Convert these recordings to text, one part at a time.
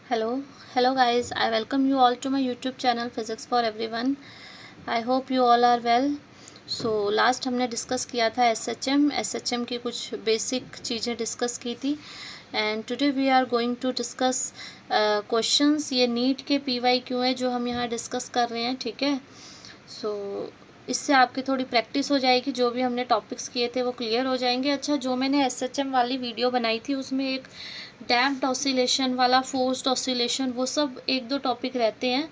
Hello, hello guys. I welcome you all to my YouTube channel Physics for Everyone. I hope you all are well. So last हमने discuss किया था SHM की कुछ basic चीज़ें discuss की थी and today we are going to discuss questions. ये NEET के पीवाईक्यू है जो हम यहाँ डिस्कस कर रहे हैं, ठीक है। सो इससे आपकी थोड़ी प्रैक्टिस हो जाएगी, जो भी हमने टॉपिक्स किए थे वो क्लियर हो जाएंगे। अच्छा, जो मैंने एसएचएम वाली वीडियो बनाई थी उसमें एक डैम्प्ड ऑसिलेशन वाला, फोर्स्ड ऑसिलेशन, वो सब एक दो टॉपिक रहते हैं,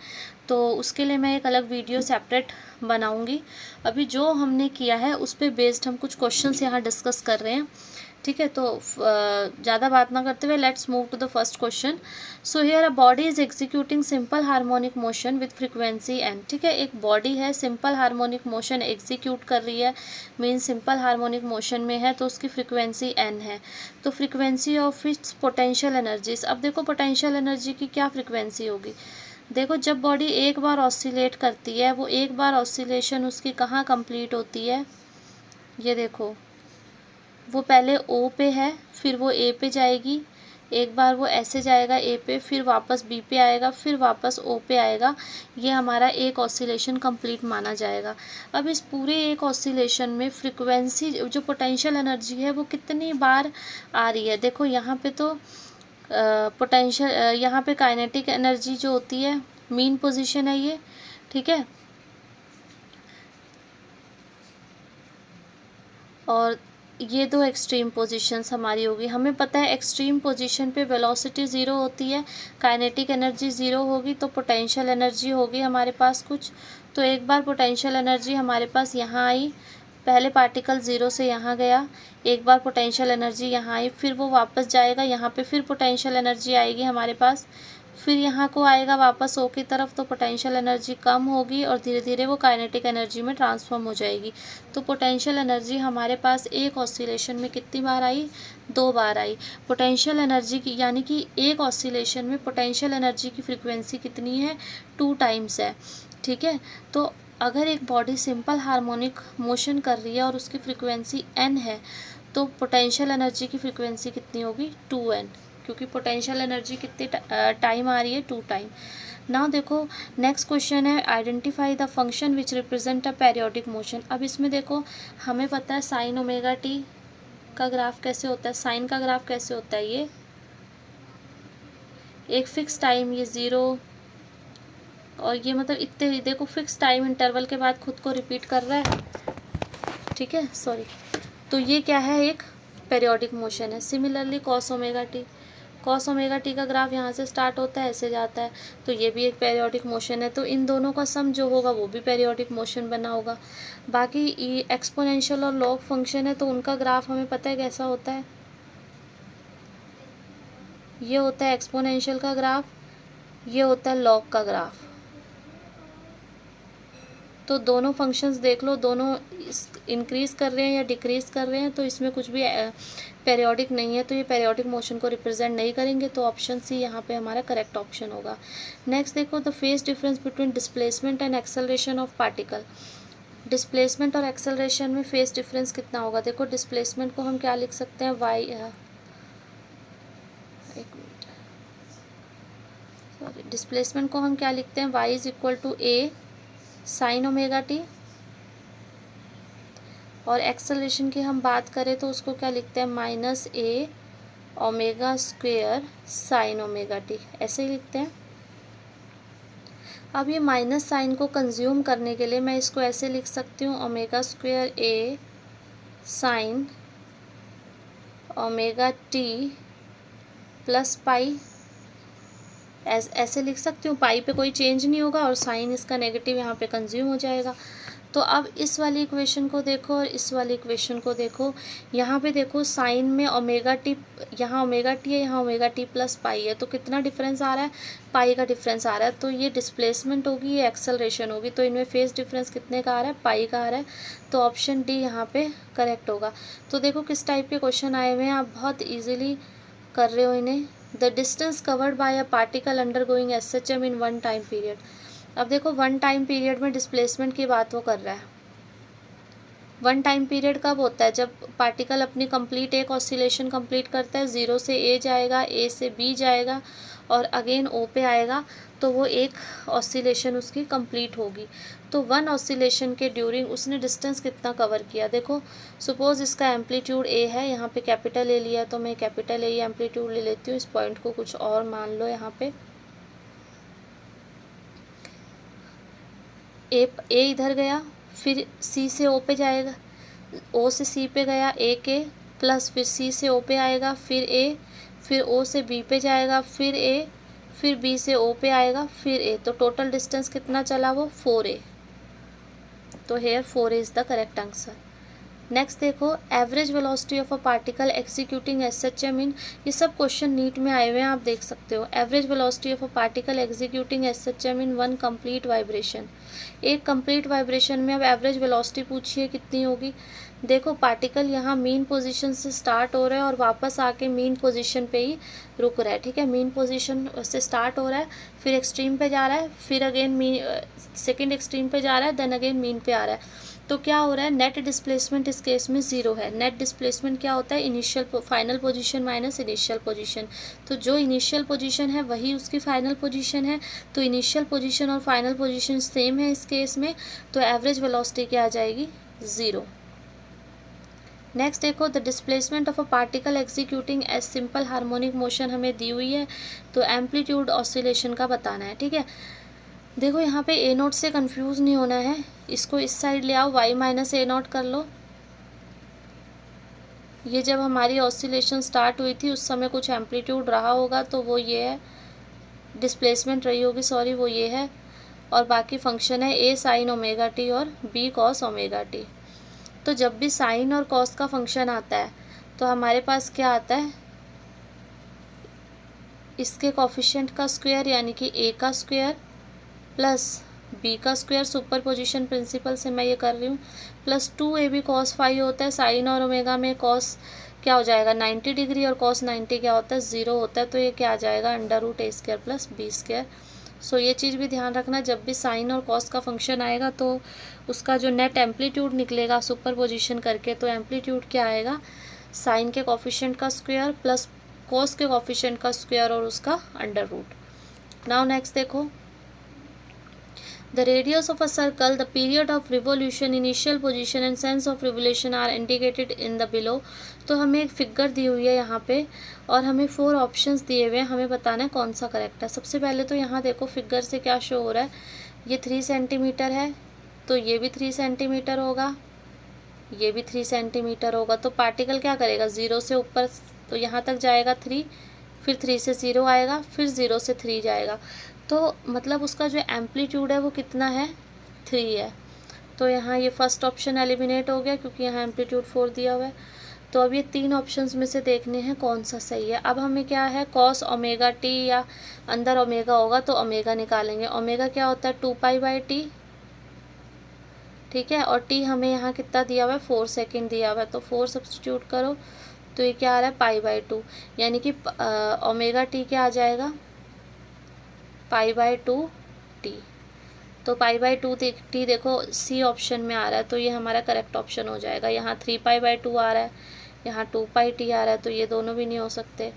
तो उसके लिए मैं एक अलग वीडियो सेपरेट बनाऊंगी। अभी जो हमने किया है उस पर बेस्ड हम कुछ क्वेश्चंस यहाँ डिस्कस कर रहे हैं, ठीक है। तो ज़्यादा बात ना करते हुए let's move to the first question. So here a body is executing simple harmonic motion with frequency n, ठीक है। एक बॉडी है, सिंपल हार्मोनिक मोशन एग्जीक्यूट कर रही है, मीन सिंपल हार्मोनिक मोशन में है, तो उसकी फ्रीक्वेंसी एन है। तो frequency of its potential energies, अब देखो पोटेंशियल एनर्जी की क्या फ्रीक्वेंसी होगी। देखो, जब बॉडी एक बार ऑसिलेट करती है, वो एक बार ऑसिलेशन उसकी कहाँ कंप्लीट होती है, ये देखो, वो पहले ओ पे है, फिर वो ए पे जाएगी, एक बार वो ऐसे जाएगा ए पे, फिर वापस बी पे आएगा, फिर वापस ओ पे आएगा। ये हमारा एक ऑसिलेशन कंप्लीट माना जाएगा। अब इस पूरे एक ऑसिलेशन में फ्रीक्वेंसी, जो पोटेंशियल एनर्जी है, वो कितनी बार आ रही है। देखो यहाँ पे तो पोटेंशियल, यहाँ पे काइनेटिक एनर्जी जो होती है, मीन पोजीशन है ये, ठीक है। और ये दो एक्सट्रीम पोजीशंस हमारी होगी। हमें पता है एक्सट्रीम पोजीशन पे वेलोसिटी ज़ीरो होती है, काइनेटिक एनर्जी ज़ीरो होगी, तो पोटेंशियल एनर्जी होगी हमारे पास कुछ। तो एक बार पोटेंशियल एनर्जी हमारे पास यहाँ आई, पहले पार्टिकल ज़ीरो से यहाँ गया, एक बार पोटेंशियल एनर्जी यहाँ आई, फिर वो वापस जाएगा यहाँ पे, फिर पोटेंशियल एनर्जी आएगी हमारे पास, फिर यहाँ को आएगा वापस ओ की तरफ, तो पोटेंशियल एनर्जी कम होगी और धीरे धीरे वो काइनेटिक एनर्जी में ट्रांसफॉर्म हो जाएगी। तो पोटेंशियल एनर्जी हमारे पास एक ऑसिलेशन में कितनी बार आई, दो बार आई। पोटेंशियल एनर्जी की, यानी कि एक ऑसिलेशन में पोटेंशियल एनर्जी की फ्रीक्वेंसी कितनी है, 2 टाइम्स है, ठीक है। तो अगर एक बॉडी सिंपल हार्मोनिक मोशन कर रही है और उसकी फ्रीक्वेंसी एन है, तो पोटेंशियल एनर्जी की फ्रीक्वेंसी कितनी होगी, 2n, क्योंकि पोटेंशियल एनर्जी कितने टाइम आ रही है, 2 टाइम। नाउ देखो, नेक्स्ट क्वेश्चन है identify the function which represent a periodic motion. अब इसमें देखो, हमें पता है साइन ओमेगा टी का ग्राफ कैसे होता है, साइन का ग्राफ कैसे होता है, ये एक फिक्स टाइम, ये 0, और ये मतलब इतने, देखो फिक्स टाइम इंटरवल के बाद खुद को रिपीट कर रहा है, ठीक है, सॉरी। तो ये क्या है, एक पेरियोडिक मोशन है। सिमिलरली कॉस ओमेगा टी का ग्राफ यहाँ से स्टार्ट होता है, ऐसे जाता है, तो ये भी एक पेरियोडिक मोशन है। तो इन दोनों का सम जो होगा वो भी पेरियोडिक मोशन बना होगा। बाकी एक्सपोनेंशियल और लॉग फंक्शन है, तो उनका ग्राफ हमें पता है कैसा होता है, ये होता है एक्सपोनेंशियल का ग्राफ, ये होता है लॉग का ग्राफ। तो दोनों फंक्शंस देख लो, दोनों इंक्रीज़ कर रहे हैं या डिक्रीज़ कर रहे हैं, तो इसमें कुछ भी पेरियोडिक नहीं है, तो ये पेरियोडिक मोशन को रिप्रेजेंट नहीं करेंगे, तो ऑप्शन सी यहाँ पे हमारा करेक्ट ऑप्शन होगा। नेक्स्ट देखो, the phase difference between displacement and acceleration of particle. Displacement और एक्सेलरेशन में फेज डिफरेंस कितना होगा। देखो, डिस्प्लेसमेंट को हम क्या लिख सकते हैं, वाई, एक मिनट, सॉरी, डिस्प्लेसमेंट को हम क्या लिखते हैं, Y is equal to A sine omega T, और एक्सेलरेशन की हम बात करें तो उसको क्या लिखते हैं, minus A omega square sine omega T, ऐसे ही लिखते हैं। अब ये माइनस साइन को कंज्यूम करने के लिए मैं इसको ऐसे लिख सकती हूँ, omega square A sine omega T plus pi, ऐसे लिख सकती हूँ। पाई पे कोई चेंज नहीं होगा और साइन इसका नेगेटिव यहाँ पे कंज्यूम हो जाएगा। तो अब इस वाली इक्वेशन को देखो और इस वाली इक्वेशन को देखो, यहाँ पे देखो साइन में ओमेगा टी, यहाँ ओमेगा टी है, यहाँ ओमेगा टी प्लस पाई है, तो कितना डिफरेंस आ रहा है, पाई का डिफरेंस आ रहा है। तो ये डिस्प्लेसमेंट होगी, ये एक्सेलरेशन होगी, तो इनमें फेज डिफरेंस कितने का आ रहा है, पाई का आ रहा है। तो ऑप्शन डी यहाँ पे करेक्ट होगा। तो देखो किस टाइप के क्वेश्चन आए हुए हैं, आप बहुत ईजिली कर रहे हो इन्हें। The distance covered by a particle under going SHM in 1 time period. अब देखो 1 टाइम पीरियड में डिस्प्लेसमेंट की बात वो कर रहा है, वन टाइम पीरियड कब होता है? जब पार्टिकल अपनी कंप्लीट एक ऑसिलेशन कंप्लीट करता है, ज़ीरो से ए जाएगा, ए से बी जाएगा और अगेन ओ पे आएगा, तो वो एक ऑसिलेशन उसकी कंप्लीट होगी। तो वन ऑसिलेशन के ड्यूरिंग उसने डिस्टेंस कितना कवर किया? देखो सपोज इसका एम्पलीट्यूड ए है, यहाँ पे कैपिटल ए लिया तो मैं कैपिटल ए एम्पलीट्यूड ले लेती हूँ। इस पॉइंट को कुछ और मान लो, यहाँ पे ए इधर गया, फिर सी से ओ पे जाएगा, ओ से सी पे गया ए के, प्लस फिर सी से ओ पे आएगा, फिर ए, फिर ओ से बी पे जाएगा, फिर ए, फिर बी से ओ पे आएगा, फिर ए। तो टोटल डिस्टेंस कितना चला वो? 4a। तो here 4a is the correct answer. Next देखो, average velocity of a particle executing SHM in, ये सब क्वेश्चन नीट में आए हुए हैं, आप देख सकते हो। Average velocity of a particle executing SHM in one complete vibration, एक कंप्लीट वाइब्रेशन में अब एवरेज वेलोसिटी पूछिए कितनी होगी। देखो पार्टिकल यहाँ मीन पोजीशन से स्टार्ट हो रहा है और वापस आके मीन पोजीशन पे ही रुक रहा है, ठीक है। मीन पोजीशन से स्टार्ट हो रहा है, फिर एक्सट्रीम पे जा रहा है, फिर अगेन मीन सेकेंड एक्सट्रीम पे जा रहा है, देन अगेन मीन पे आ रहा है। तो क्या हो रहा है? नेट डिस्प्लेसमेंट इस केस में ज़ीरो है। नेट डिस्प्लेसमेंट क्या होता है? Initial final position minus initial position. तो जो इनिशियल पोजीशन है वही उसकी फाइनल पोजीशन है, तो इनिशियल पोजीशन और फाइनल पोजीशन सेम है इस केस में, तो एवरेज वेलोसिटी क्या आ जाएगी? ज़ीरो। नेक्स्ट देखो, the displacement of a particle executing as simple harmonic motion हमें दी हुई है, तो एम्पलीट्यूड ऑसिलेशन का बताना है, ठीक है। देखो यहाँ पे ए नोट से कंफ्यूज नहीं होना है, इसको इस साइड ले आओ, वाई माइनस ए नोट कर लो। ये जब हमारी ऑसिलेशन स्टार्ट हुई थी उस समय कुछ एम्पलीट्यूड रहा होगा, तो वो ये है, डिस्प्लेसमेंट रही होगी, सॉरी वो ये है, और बाकी फंक्शन है ए साइन ओमेगा टी और बी कॉस ओमेगा टी। तो जब भी साइन और कॉस का फंक्शन आता है तो हमारे पास क्या आता है? इसके कॉफिशिएंट का स्क्वायर यानी कि ए का स्क्वायर प्लस बी का स्क्वायर, सुपर पोजिशन प्रिंसिपल से मैं ये कर रही हूँ, प्लस 2ab कॉस फाइव होता है। साइन और ओमेगा में कॉस क्या हो जाएगा? 90 डिग्री, और कॉस 90 क्या होता है? 0 होता है। तो ये क्या आ जाएगा? अंडर रूट ए स्क्वायर प्लस बी स्क्वायर। सो ये चीज़ भी ध्यान रखना, जब भी साइन और कॉस का फंक्शन आएगा तो उसका जो नेट एम्पलीट्यूड निकलेगा सुपर पोजिशन करके, तो एम्पलीट्यूड क्या आएगा? साइन के कॉफिशिएंट का स्क्वायर प्लस कॉस के कॉफिशिएंट का स्क्वायर और उसका अंडर रूट। नाउ नेक्स्ट देखो, the radius of a circle, the period of revolution, initial position and sense of revolution are indicated in the below। तो हमें एक फिगर दी हुई है यहाँ पे और हमें 4 ऑप्शंस दिए हुए हैं, हमें बताना है कौन सा करेक्ट है। सबसे पहले तो यहाँ देखो फिगर से क्या शो हो रहा है, ये 3 सेंटीमीटर है, तो ये भी 3 सेंटीमीटर होगा, ये भी 3 सेंटीमीटर होगा। तो पार्टिकल क्या करेगा? 0 से ऊपर तो यहाँ तक जाएगा 3, फिर 3 से 0 आएगा, फिर 0 से 3 जाएगा। तो मतलब उसका जो एम्पलीट्यूड है वो कितना है? 3 है। तो यहाँ ये फर्स्ट ऑप्शन एलिमिनेट हो गया क्योंकि यहाँ एम्पलीट्यूड 4 दिया हुआ है। तो अब ये 3 ऑप्शंस में से देखने हैं कौन सा सही है। अब हमें क्या है? कॉस ओमेगा टी, या अंदर ओमेगा होगा तो ओमेगा निकालेंगे। ओमेगा क्या होता है? 2π/t, ठीक है। और टी हमें यहाँ कितना दिया हुआ है? 4 सेकेंड दिया हुआ है, तो 4 सब्सटीट्यूट करो तो ये क्या आ रहा है? π/2, यानी कि ओमेगा टी क्या आ जाएगा? π/2t। तो π/2 टी देखो सी ऑप्शन में आ रहा है, तो ये हमारा करेक्ट ऑप्शन हो जाएगा। यहाँ 3π/2 आ रहा है, यहाँ 2πt आ रहा है, तो ये दोनों भी नहीं हो सकते।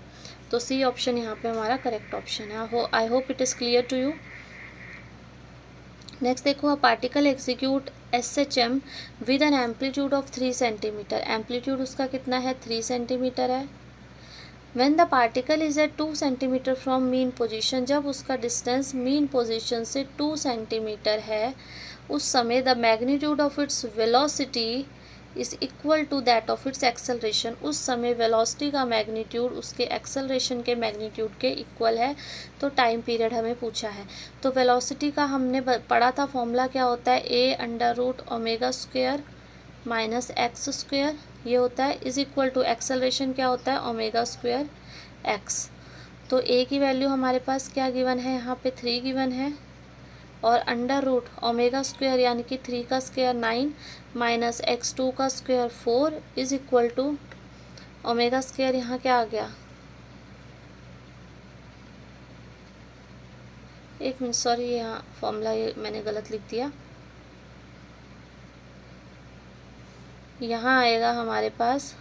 तो सी ऑप्शन यहाँ पे हमारा करेक्ट ऑप्शन है। I hope it is clear to you. Next देखो, a particle execute SHM with an amplitude of 3 centimetre. Amplitude उसका कितना है? 3 सेंटीमीटर है। When the particle is at 2 centimetre from mean position, जब उसका डिस्टेंस मीन पोजीशन से 2 centimetre है, उस समय the magnitude of its velocity is equal to that of its acceleration. उस समय वेलोसिटी का मैग्नीट्यूड उसके एक्सेलरेशन के मैग्नीट्यूड के इक्वल है। तो टाइम पीरियड हमें पूछा है, तो वेलोसिटी का हमने पढ़ा था फॉर्मूला क्या होता है? a under root omega square minus x square, ये होता है, इज इक्वल टू एक्सेलरेशन क्या होता है? Omega square x. तो ए की वैल्यू हमारे पास क्या गिवन है? यहाँ पे 3 गिवन है, और अंडर रूट ओमेगा स्क्वायर यानी कि 3 का स्क्वायर 9 माइनस x2 का square 4 is equal to omega square यहाँ क्या आ गया? एक मिनट, सॉरी, यहाँ फॉर्मूला ये मैंने गलत लिख दिया। यहाँ आएगा हमारे पास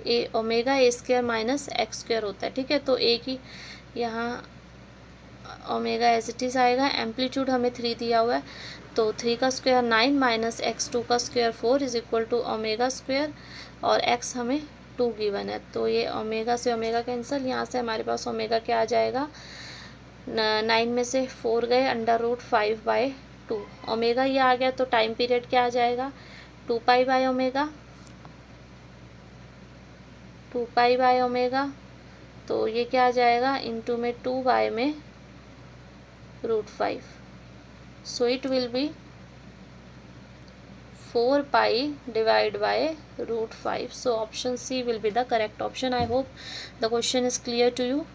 A omega A square minus x square होता है, ठीक है। तो ए की यहाँ ओमेगा एज इट इज़ आएगा, एम्पलीट्यूड हमें 3 दिया हुआ है, तो 3 का स्क्वायर 9 माइनस एक्स 2 का square 4 is equal to omega square, और एक्स हमें 2 गिवन है, तो ये ओमेगा से ओमेगा कैंसिल, यहाँ से हमारे पास ओमेगा क्या आ जाएगा, 9 में से 4 गए, √5/2 ओमेगा ये आ गया। तो टाइम पीरियड क्या आ जाएगा, 2π/ओमेगा, 2π/ओमेगा, तो ये क्या आ जाएगा, इंटू में 2 में √5, so it will be 4π divided by √5. So option C will be the correct option. I hope the question is clear to you.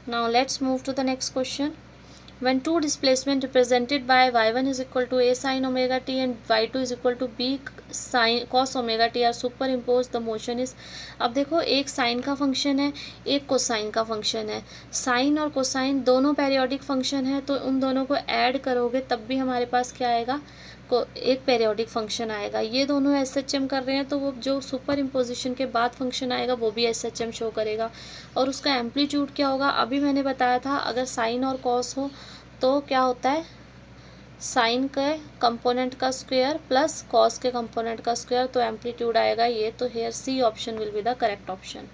Now let's move to the next question. When two displacement represented by y1 is equal to a sin omega t and y2 is equal to b sin cos omega t are superimposed, the motion is। अब देखो एक sign का function है, एक cosine का function है। Sign और cosine दोनों पेरियोडिक फंक्शन है, तो उन दोनों को ऐड करोगे तब भी हमारे पास क्या आएगा, को एक पेरियोडिक फंक्शन आएगा। ये दोनों एसएचएम कर रहे हैं, तो वो जो सुपर इम्पोजिशन के बाद फंक्शन आएगा वो भी एसएचएम शो करेगा। और उसका एम्पलीट्यूड क्या होगा, अभी मैंने बताया था, अगर साइन और कॉस हो तो क्या होता है, साइन के कंपोनेंट का स्क्वायर प्लस कॉस के कंपोनेंट का स्क्वायर, तो एम्पलीट्यूड आएगा ये। तो here C option will be the correct option.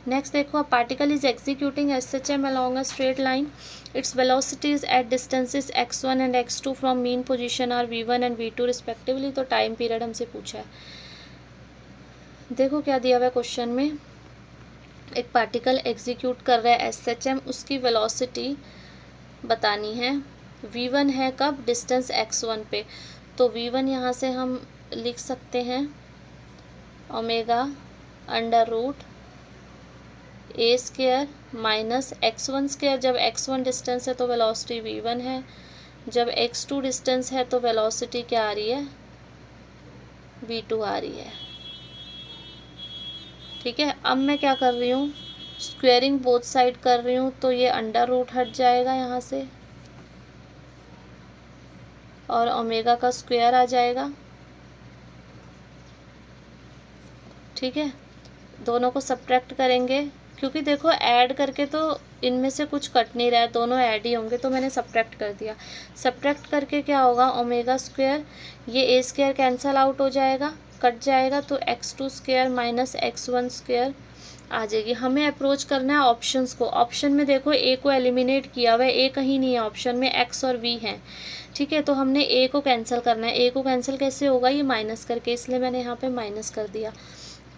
Next देखो, a particle is executing SHM along a straight line, its velocities at distances x1 and x2 from mean position are v1 and v2 respectively. तो time period हमसे पूछा है। देखो क्या दिया हुआ है क्वेश्चन में, एक पार्टिकल एग्जीक्यूट कर रहा है एसएचएम, उसकी वेलोसिटी बतानी है। v1 है कब, डिस्टेंस x1 पे, तो v1 यहाँ से हम लिख सकते हैं ओमेगा अंडर रूट ए स्क्वायर माइनस x1 स्क्वायर। जब x1 डिस्टेंस है तो वेलोसिटी v1 है, जब x2 डिस्टेंस है तो वेलोसिटी क्या आ रही है, v2 आ रही है, ठीक है। अब मैं क्या कर रही हूँ, स्क्वेयरिंग बोथ साइड कर रही हूँ, तो ये अंडर रूट हट जाएगा यहाँ से और ओमेगा का स्क्वायर आ जाएगा, ठीक है। दोनों को सब्ट्रैक्ट करेंगे, क्योंकि देखो ऐड करके तो इनमें से कुछ कट नहीं रहा है, दोनों ऐड ही होंगे, तो मैंने सब्ट्रैक्ट कर दिया। सब्ट्रैक्ट करके क्या होगा, ओमेगा स्क्वायर, ये ए स्क्वायर कैंसल आउट हो जाएगा, कट जाएगा, तो x2 square minus x1 square आ जाएगी। हमें अप्रोच करना है ऑप्शंस को। ऑप्शन में देखो ए को एलिमिनेट किया हुआ है, ए कहीं नहीं है ऑप्शन में, x और v हैं, ठीक है। तो हमने ए को कैंसिल करना है। ए को कैंसिल कैसे होगा, ये माइनस करके, इसलिए मैंने यहाँ पे माइनस कर दिया।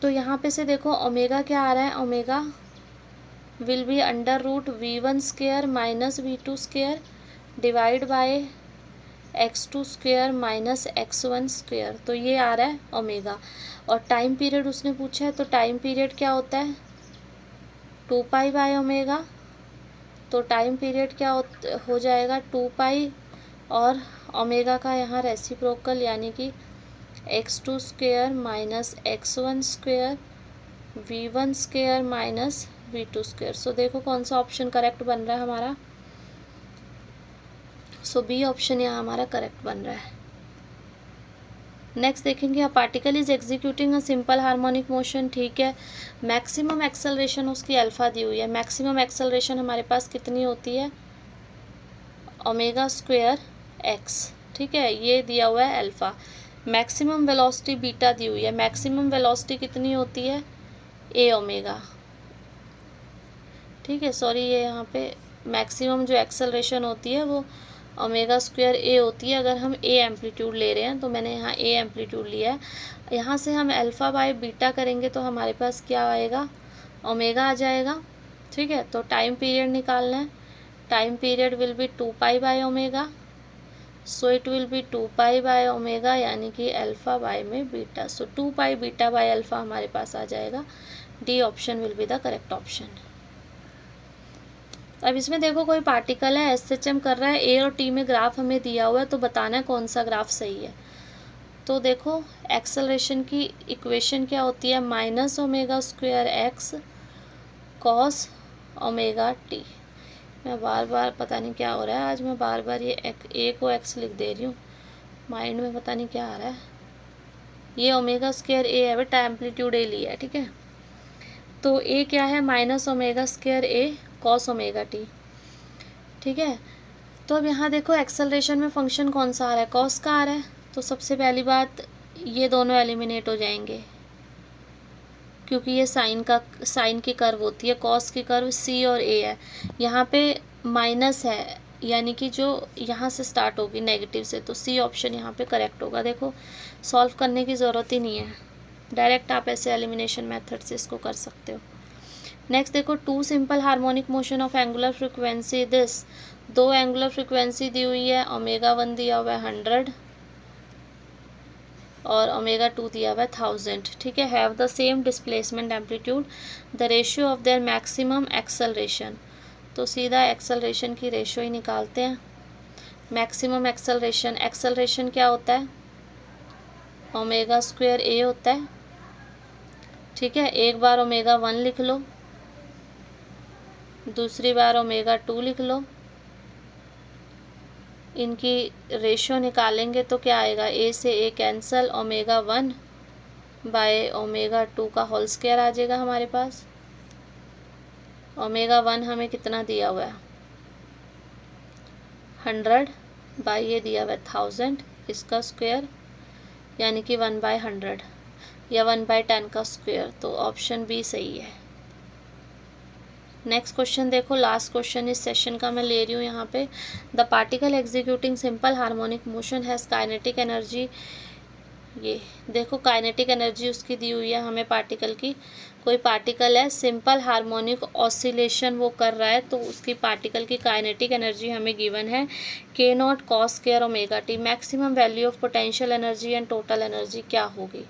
तो यहाँ पे से देखो ओमेगा क्या आ रहा है, omega will be under root v1 square minus v2 square divide by x2 square minus x1 square, तो ये आ रहा है ओमेगा। और टाइम पीरियड उसने पूछा है, तो टाइम पीरियड क्या होता है, 2π/ओमेगा, तो टाइम पीरियड क्या हो जाएगा 2π, और ओमेगा का यहाँ रेसिप्रोकल यानी कि x2 square minus x1 square v1 square minus v2 square. So देखो कौन सा ऑप्शन करेक्ट बन रहा है हमारा, सो बी ऑप्शन यहाँ हमारा करेक्ट बन रहा है। नेक्स्ट देखेंगे, अ particle is executing a simple harmonic motion, ठीक है। मैक्सिमम एक्सेलरेशन उसकी अल्फा दी हुई है। मैक्सिमम एक्सेलरेशन हमारे पास कितनी होती है, ओमेगा स्क्वायर एक्स, ठीक है, ये दिया हुआ है अल्फा। मैक्सिमम वेलोसिटी बीटा दी हुई है। मैक्सिमम वेलोसिटी कितनी होती है, ए ओमेगा, ठीक है। सॉरी, ये यहाँ पे मैक्सिमम जो एक्सेलरेशन होती है वो ओमेगा स्क्वायर ए होती है, अगर हम ए एम्पलीट्यूड ले रहे हैं, तो मैंने यहाँ ए एम्पलीट्यूड लिया है। यहाँ से हम अल्फ़ा बाय बीटा करेंगे तो हमारे पास क्या आएगा, ओमेगा आ जाएगा, ठीक है। तो टाइम पीरियड निकालना है। टाइम पीरियड विल बी 2π/ओमेगा, सो इट विल बी 2π/ओमेगा यानी कि अल्फ़ा बाय में beta, so 2π beta by alpha हमारे पास आ जाएगा। D option will be the correct option. अब इसमें देखो कोई पार्टिकल है एसएचएम कर रहा है, ए और टी में ग्राफ हमें दिया हुआ है, तो बताना है कौन सा ग्राफ सही है। तो देखो एक्सेलरेशन की इक्वेशन क्या होती है, minus omega square x cos omega T. मैं बार बार पता नहीं क्या हो रहा है, आज मैं बार बार ये ए को एक्स लिख दे रही हूँ, माइंड में पता नहीं क्या आ रहा है। ये ओमेगा स्क्वायर ए है बेटा, एम्पलीट्यूड ए लिया है, ठीक है। तो ए क्या है, माइनस ओमेगा स्क्वायर ए कॉस ओमेगा टी, ठीक है। तो अब यहाँ देखो एक्सेलरेशन में फंक्शन कौन सा आ रहा है, कॉस का आ रहा है। तो सबसे पहली बात, ये दोनों एलिमिनेट हो जाएंगे, क्योंकि ये साइन की कर्व होती है, कॉस की कर्व सी और ए है। यहाँ पे माइनस है, यानी कि जो यहाँ से स्टार्ट होगी नेगेटिव से, तो सी ऑप्शन यहाँ पे करेक्ट होगा। देखो सॉल्व करने की ज़रूरत ही नहीं है, डायरेक्ट आप ऐसे एलिमिनेशन मेथड से इसको कर सकते हो। नेक्स्ट देखो, to simple harmonic motion of angular frequency this, दो एंगुलर फ्रिक्वेंसी दी हुई है, ओमेगा 1 दिया हुआ है 100 और ओमेगा 2 दिया हुआ है 1000, ठीक है। Have the same displacement amplitude, the ratio of their maximum acceleration. तो सीधा एक्सेलरेशन की रेशियो ही निकालते हैं। मैक्सिमम एक्सेलरेशन, एक्सेलरेशन क्या होता है, ओमेगा स्क्वायर ए होता है, ठीक है। एक बार ओमेगा 1 लिख लो, दूसरी बार ओमेगा 2 लिख लो, इनकी रेशियो निकालेंगे तो क्या आएगा, ए से ए कैंसल, ओमेगा 1 बाय ओमेगा 2 का होल स्क्वायर आ जाएगा हमारे पास। ओमेगा 1 हमें कितना दिया हुआ है, 100 बाई ये दिया हुआ है 1000, इसका स्क्वायर यानी कि 1/100 या 1/10 का स्क्वायर। तो ऑप्शन बी सही है। नेक्स्ट क्वेश्चन देखो, लास्ट क्वेश्चन इस सेशन का मैं ले रही हूँ यहाँ पे। The particle executing simple harmonic motion has kinetic energy, ये देखो काइनेटिक एनर्जी उसकी दी हुई है हमें पार्टिकल की। कोई पार्टिकल है, सिंपल हार्मोनिक ऑसिलेशन वो कर रहा है, तो उसकी पार्टिकल की काइनेटिक एनर्जी हमें गिवन है k0 cos square omega T. Maximum value of potential energy and total energy क्या होगी।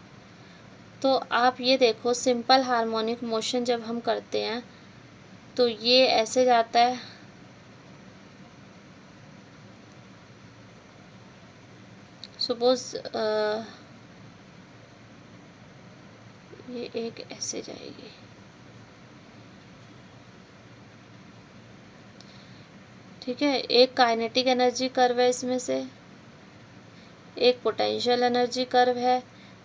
तो आप ये देखो, सिंपल हार्मोनिक मोशन जब हम करते हैं तो ये ऐसे जाता है, सपोज ये एक ऐसे जाएगी, ठीक है। एक काइनेटिक एनर्जी कर्व है इसमें से, एक पोटेंशियल एनर्जी कर्व है,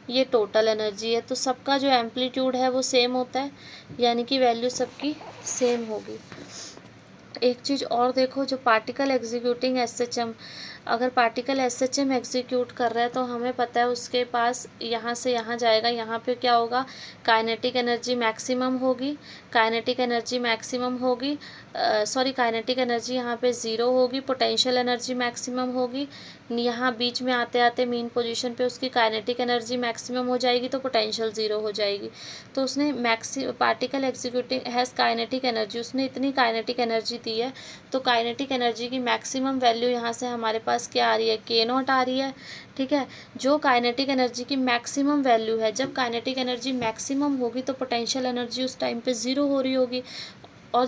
ये टोटल एनर्जी है। तो सबका जो एम्पलीट्यूड है वो सेम होता है, यानी कि वैल्यू सबकी सेम होगी। एक चीज़ और देखो, जो पार्टिकल एग्जीक्यूटिंग एसएचएम, अगर पार्टिकल एसएचएम एग्जीक्यूट कर रहा है तो हमें पता है उसके पास यहाँ से यहाँ जाएगा, यहाँ पे क्या होगा, काइनेटिक एनर्जी मैक्सिमम होगी, काइनेटिक एनर्जी मैक्सिमम होगी, काइनेटिक एनर्जी यहाँ पे 0 होगी, पोटेंशियल एनर्जी मैक्सिमम होगी। यहाँ बीच में आते आते मीन पोजीशन पे उसकी काइनेटिक एनर्जी मैक्सिमम हो जाएगी, तो पोटेंशियल 0 हो जाएगी। तो उसने particle executing has kinetic energy, उसने इतनी काइनेटिक एनर्जी दी है, तो काइनेटिक एनर्जी की मैक्सिमम वैल्यू यहाँ से हमारे पास क्या आ रही है, k0 आ रही है, ठीक है। जो काइनेटिक एनर्जी की मैक्सिमम वैल्यू है, जब काइनेटिक एनर्जी मैक्सिमम होगी तो पोटेंशियल एनर्जी उस टाइम पे 0 हो रही होगी, और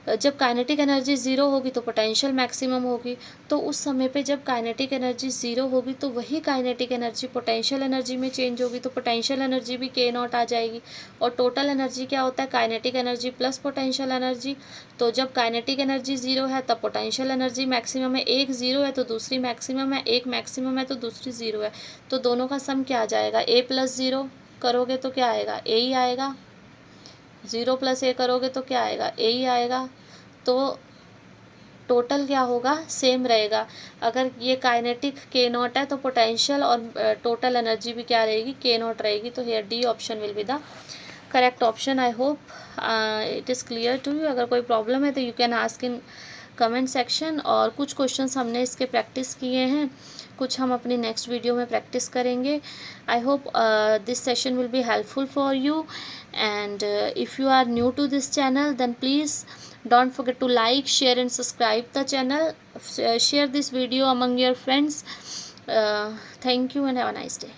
जब काइनेटिक एनर्जी 0 होगी तो पोटेंशियल मैक्सिमम होगी। तो उस समय पे जब काइनेटिक एनर्जी 0 होगी तो वही काइनेटिक एनर्जी पोटेंशियल एनर्जी में चेंज होगी, तो पोटेंशियल एनर्जी भी k0 आ जाएगी। और टोटल एनर्जी क्या होता है, kinetic energy plus potential energy. तो जब काइनेटिक एनर्जी 0 है तब पोटेंशियल एनर्जी मैक्सिमम है, एक 0 है तो दूसरी मैक्सिमम है, एक मैक्सिमम है तो दूसरी 0 है, तो दोनों का सम क्या आ जाएगा, a+0 करोगे तो क्या आएगा, a ही आएगा, 0 + a करोगे तो क्या आएगा, a ही आएगा। तो टोटल क्या होगा, सेम रहेगा। अगर ये काइनेटिक k0 है तो पोटेंशियल और टोटल एनर्जी भी क्या रहेगी, k0 रहेगी। तो here d option will be the correct option. I hope it is clear to you. अगर कोई प्रॉब्लम है तो you can ask in comment section. और कुछ क्वेश्चंस हमने इसके प्रैक्टिस किए हैं, कुछ हम अपनी नेक्स्ट वीडियो में प्रैक्टिस करेंगे। I hope this session will be helpful for you, and if you are new to this channel then please don't forget to like, share and subscribe the channel. Share this video among your friends. Thank you and have a nice day.